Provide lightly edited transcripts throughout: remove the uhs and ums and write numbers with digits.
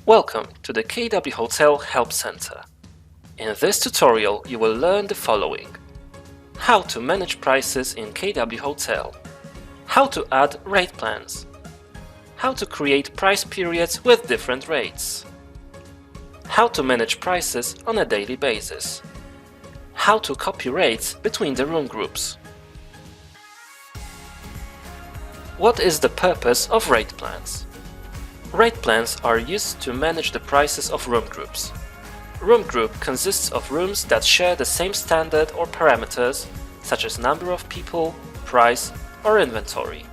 Welcome to the KWHotel Help Center. In this tutorial, you will learn the following: how to manage prices in KWHotel, how to add rate plans, how to create price periods with different rates, how to manage prices on a daily basis, how to copy rates between the room groups. What is the purpose of rate plans? Rate plans are used to manage the prices of room groups. Room group consists of rooms that share the same standard or parameters, such as number of people, price, or inventory.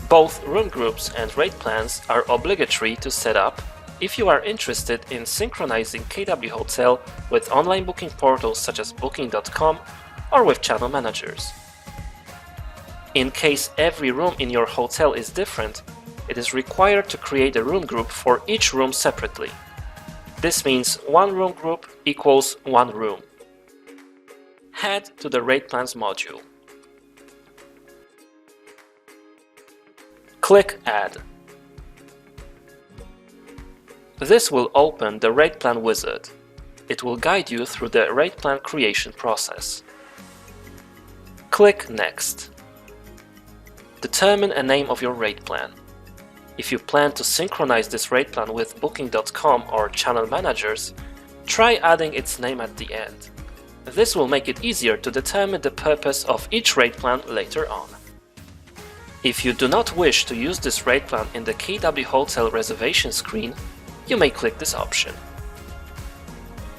Both room groups and rate plans are obligatory to set up if you are interested in synchronizing KWHotel with online booking portals such as Booking.com or with channel managers. In case every room in your hotel is different, it is required to create a room group for each room separately. This means one room group equals one room. Head to the Rate Plans module. Click Add. This will open the Rate Plan wizard. It will guide you through the rate plan creation process. Click Next. Determine a name of your rate plan. If you plan to synchronize this rate plan with Booking.com or channel managers, try adding its name at the end. This will make it easier to determine the purpose of each rate plan later on. If you do not wish to use this rate plan in the KWHotel reservation screen, you may click this option.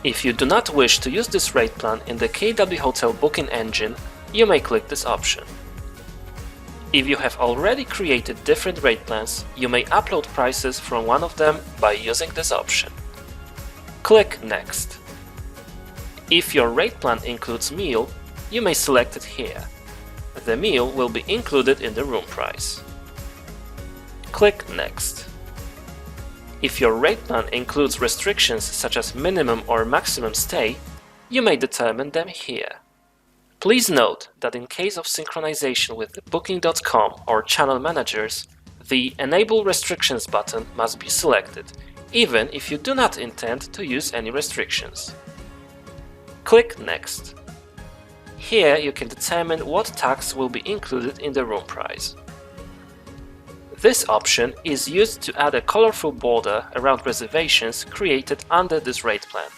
If you do not wish to use this rate plan in the KWHotel booking engine, you may click this option. If you have already created different rate plans, you may upload prices from one of them by using this option. Click Next. If your rate plan includes meal, you may select it here. The meal will be included in the room price. Click Next. If your rate plan includes restrictions such as minimum or maximum stay, you may determine them here. Please note that in case of synchronization with the Booking.com or channel managers, the Enable Restrictions button must be selected, even if you do not intend to use any restrictions. Click Next. Here you can determine what tax will be included in the room price. This option is used to add a colorful border around reservations created under this rate plan.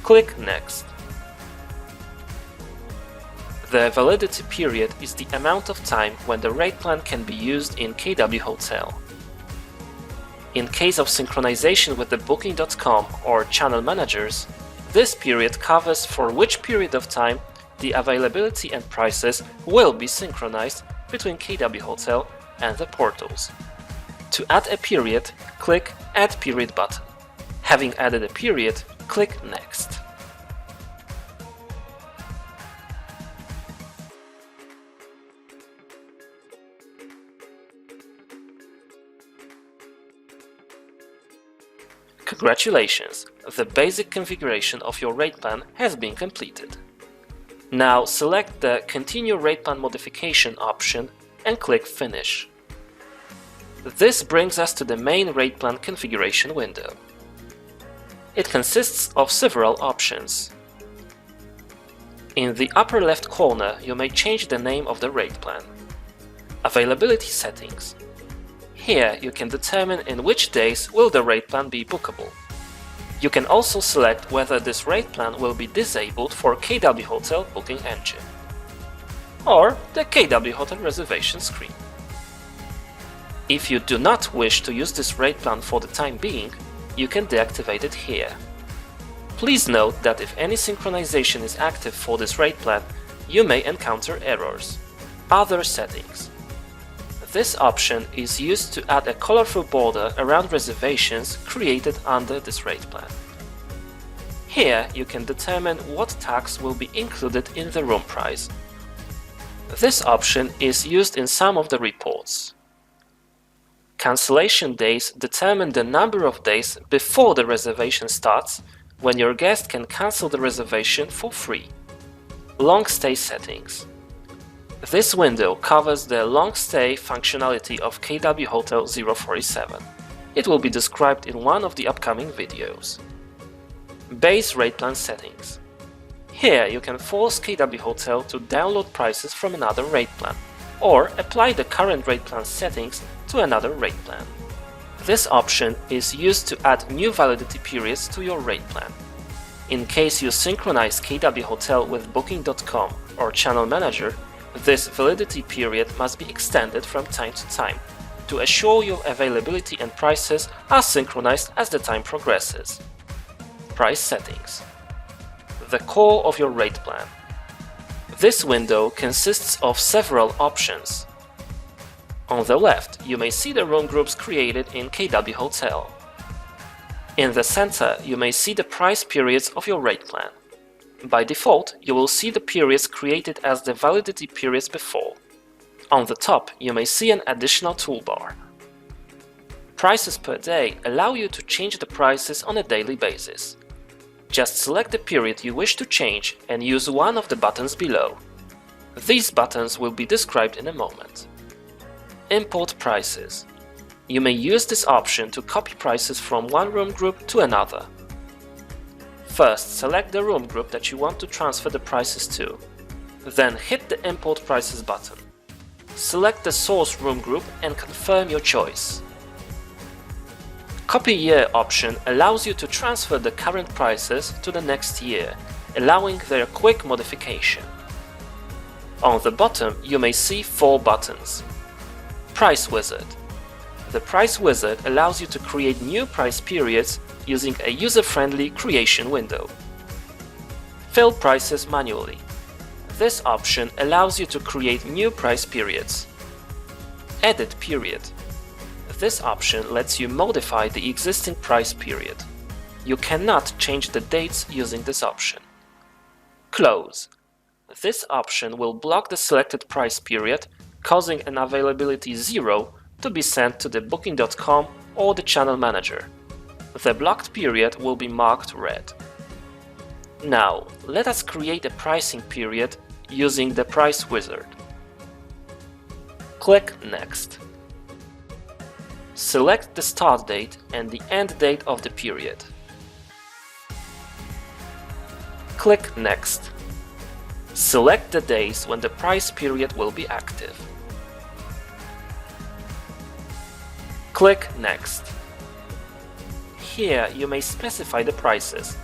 Click Next. The validity period is the amount of time when the rate plan can be used in KWHotel. In case of synchronization with the Booking.com or channel managers, this period covers for which period of time the availability and prices will be synchronized between KWHotel and the portals. To add a period, click Add Period button. Having added a period, click Next. Congratulations! The basic configuration of your rate plan has been completed. Now select the Continue Rate Plan Modification option and click Finish. This brings us to the main rate plan configuration window. It consists of several options. In the upper left corner, you may change the name of the rate plan. Availability settings. Here you can determine in which days will the rate plan be bookable. You can also select whether this rate plan will be disabled for KWHotel booking engine or the KWHotel reservation screen. If you do not wish to use this rate plan for the time being, you can deactivate it here. Please note that if any synchronization is active for this rate plan, you may encounter errors. Other settings. This option is used to add a colorful border around reservations created under this rate plan. Here you can determine what tax will be included in the room price. This option is used in some of the reports. Cancellation days determine the number of days before the reservation starts when your guest can cancel the reservation for free. Long stay settings. This window covers the long stay functionality of KWHotel 047. It will be described in one of the upcoming videos. Base rate plan settings. Here you can force KWHotel to download prices from another rate plan, or apply the current rate plan settings to another rate plan. This option is used to add new validity periods to your rate plan. In case you synchronize KWHotel with Booking.com or Channel Manager, this validity period must be extended from time to time to assure your availability and prices are synchronized as the time progresses. Price settings. The core of your rate plan. This window consists of several options. On the left, you may see the room groups created in KWHotel. In the center, you may see the price periods of your rate plan. By default, you will see the periods created as the validity periods before. On the top, you may see an additional toolbar. Prices per day allow you to change the prices on a daily basis. Just select the period you wish to change and use one of the buttons below. These buttons will be described in a moment. Import prices. You may use this option to copy prices from one room group to another. First, select the room group that you want to transfer the prices to. Then hit the Import Prices button. Select the source room group and confirm your choice. Copy Year option allows you to transfer the current prices to the next year, allowing their quick modification. On the bottom, you may see 4 buttons. Price Wizard. The Price Wizard allows you to create new price periods using a user-friendly creation window. Fill prices manually. This option allows you to create new price periods. Edit period. This option lets you modify the existing price period. You cannot change the dates using this option. Close. This option will block the selected price period, causing an availability 0 to be sent to the Booking.com or the Channel Manager. The blocked period will be marked red. Now, let us create a pricing period using the Price Wizard. Click Next. Select the start date and the end date of the period. Click Next. Select the days when the price period will be active. Click Next. Here you may specify the prices.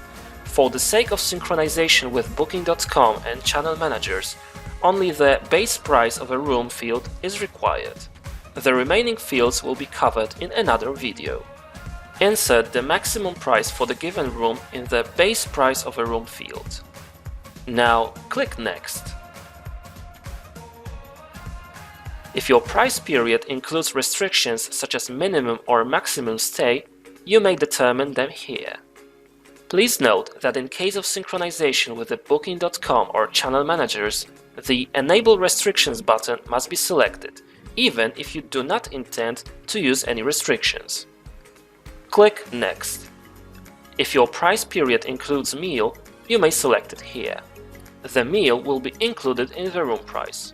For the sake of synchronization with Booking.com and Channel Managers, only the base price of a room field is required. The remaining fields will be covered in another video. Insert the maximum price for the given room in the base price of a room field. Now click Next. If your price period includes restrictions such as minimum or maximum stay, you may determine them here. Please note that in case of synchronization with the Booking.com or Channel Managers, the Enable Restrictions button must be selected, even if you do not intend to use any restrictions. Click Next. If your price period includes meal, you may select it here. The meal will be included in the room price.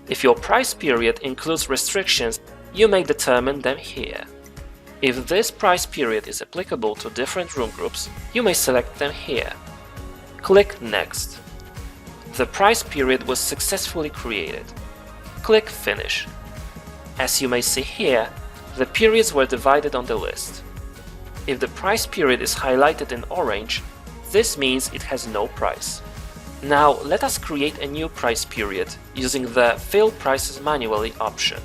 If your price period includes restrictions, you may determine them here. If this price period is applicable to different room groups, you may select them here. Click Next. The price period was successfully created. Click Finish. As you may see here, the periods were divided on the list. If the price period is highlighted in orange, this means it has no price. Now let us create a new price period using the Fill Prices Manually option.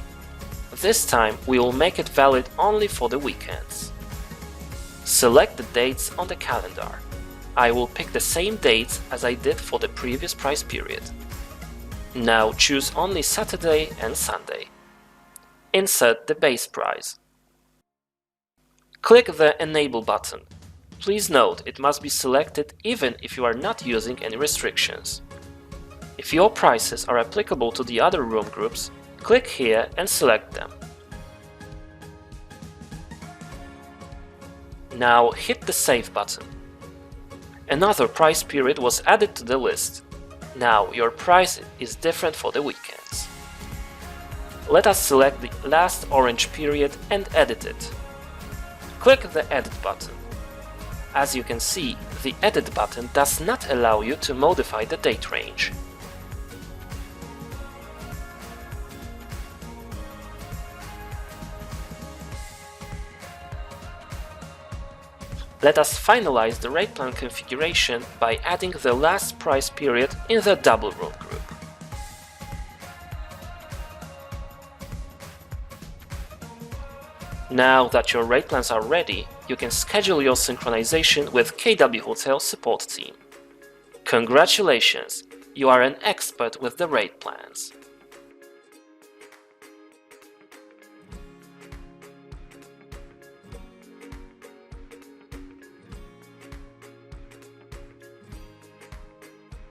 This time we will make it valid only for the weekends. Select the dates on the calendar. I will pick the same dates as I did for the previous price period. Now choose only Saturday and Sunday. Insert the base price. Click the Enable button. Please note it must be selected even if you are not using any restrictions. If your prices are applicable to the other room groups, click here and select them. Now hit the Save button. Another price period was added to the list. Now your price is different for the weekends. Let us select the last orange period and edit it. Click the Edit button. As you can see, the Edit button does not allow you to modify the date range. Let us finalize the rate plan configuration by adding the last price period in the double room group. Now that your rate plans are ready, you can schedule your synchronization with KWHotel support team. Congratulations! You are an expert with the rate plans.